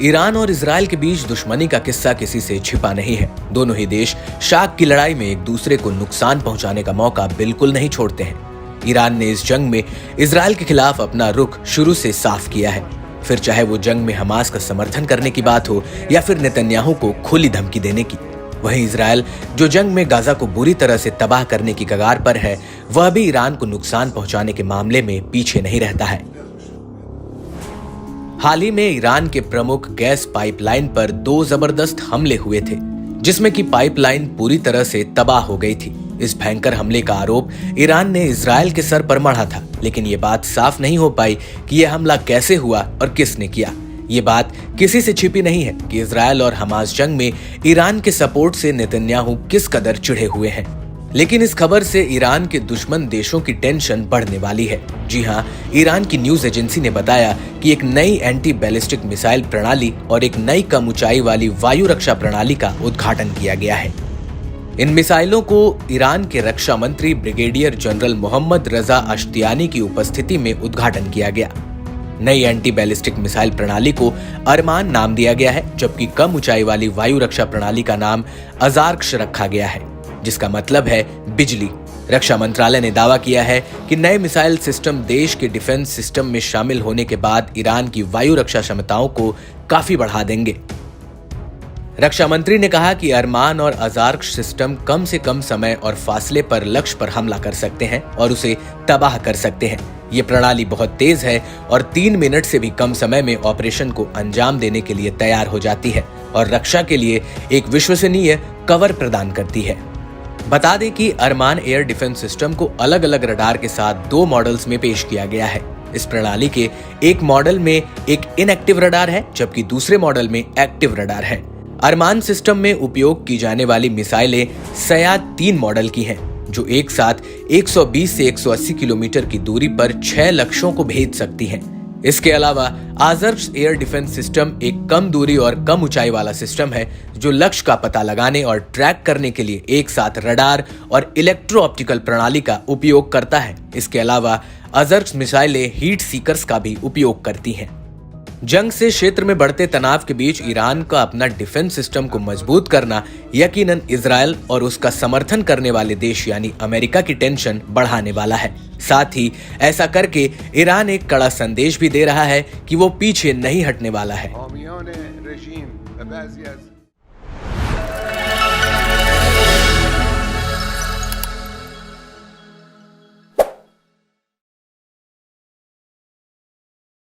Iran और Israel के बीच दुश्मनी का किस्सा किसी से छिपा नहीं है। दोनों ही देश शाख की लड़ाई में एक दूसरे को नुकसान पहुंचाने का मौका बिल्कुल नहीं छोड़ते हैं। ईरान ने इस जंग में इजराइल के खिलाफ अपना रुख शुरू से साफ किया है, फिर चाहे वो जंग में हमास का समर्थन करने की बात हो या फिर नेतन्याहू को खुली धमकी देने की। वहीं इजराइल जो जंग में गाजा को बुरी तरह से तबाह करने की कगार पर है, वह भी ईरान को नुकसान पहुंचाने के मामले में पीछे नहीं रहता है। हाल ही में ईरान के प्रमुख गैस पाइपलाइन पर 2 जबरदस्त हमले हुए थे, जिसमें कि पाइपलाइन पूरी तरह से तबाह हो गई थी। इस भयंकर हमले का आरोप ईरान ने इजराइल के सर पर मढ़ा था, लेकिन ये बात साफ नहीं हो पाई कि यह हमला कैसे हुआ और किसने किया। ये बात किसी से छिपी नहीं है कि इजराइल और हमास जंग में ईरान के सपोर्ट से नेतन्याहू किस कदर चिढ़े हुए हैं। लेकिन इस खबर से ईरान के दुश्मन देशों की टेंशन बढ़ने वाली है। जी हां, ईरान की न्यूज एजेंसी ने बताया कि एक नई एंटी बैलिस्टिक मिसाइल प्रणाली और एक नई कम ऊंचाई वाली वायु रक्षा प्रणाली का उद्घाटन किया गया है। इन मिसाइलों को ईरान के रक्षा मंत्री ब्रिगेडियर जनरल मोहम्मद रजा अश्तियानी की उपस्थिति में उद्घाटन किया गया। नई एंटी बैलिस्टिक मिसाइल प्रणाली को अरमान नाम दिया गया है, जबकि कम ऊंचाई वाली वायु रक्षा प्रणाली का नाम अजार्क्स रखा गया है, जिसका मतलब है बिजली। रक्षा मंत्रालय ने दावा किया है कि नए मिसाइल सिस्टम देश के डिफेंस सिस्टम में शामिल होने के बाद ईरान की वायु रक्षा क्षमताओं को काफी बढ़ा देंगे। रक्षा मंत्री ने कहा कि अरमान और अजार्क्स सिस्टम कम से कम समय और फासले पर लक्ष्य पर हमला कर सकते हैं और उसे तबाह कर सकते हैं। ये प्रणाली बहुत तेज है और 3 मिनट से भी कम समय में ऑपरेशन को अंजाम देने के लिए तैयार हो जाती है और रक्षा के लिए एक विश्वसनीय कवर प्रदान करती है। बता दें कि अरमान एयर डिफेंस सिस्टम को अलग अलग रडार के साथ 2 मॉडल्स में पेश किया गया है। इस प्रणाली के एक मॉडल में एक इनएक्टिव रडार है, जबकि दूसरे मॉडल में एक्टिव रडार है। अरमान सिस्टम में उपयोग की जाने वाली मिसाइलें सयाद 3 मॉडल की हैं, जो एक साथ 120 से 180 किलोमीटर की दूरी पर 6 लक्ष्यों को भेज सकती हैं। इसके अलावा अजार्क्स एयर डिफेंस सिस्टम एक कम दूरी और कम ऊंचाई वाला सिस्टम है, जो लक्ष्य का पता लगाने और ट्रैक करने के लिए एक साथ रडार और इलेक्ट्रो ऑप्टिकल प्रणाली का उपयोग करता है। इसके अलावा अजार्क्स मिसाइलें हीट सीकर्स का भी उपयोग करती हैं। जंग से क्षेत्र में बढ़ते तनाव के बीच ईरान का अपना डिफेंस सिस्टम को मजबूत करना यकीनन इजराइल और उसका समर्थन करने वाले देश यानी अमेरिका की टेंशन बढ़ाने वाला है। साथ ही ऐसा करके ईरान एक कड़ा संदेश भी दे रहा है कि वो पीछे नहीं हटने वाला है।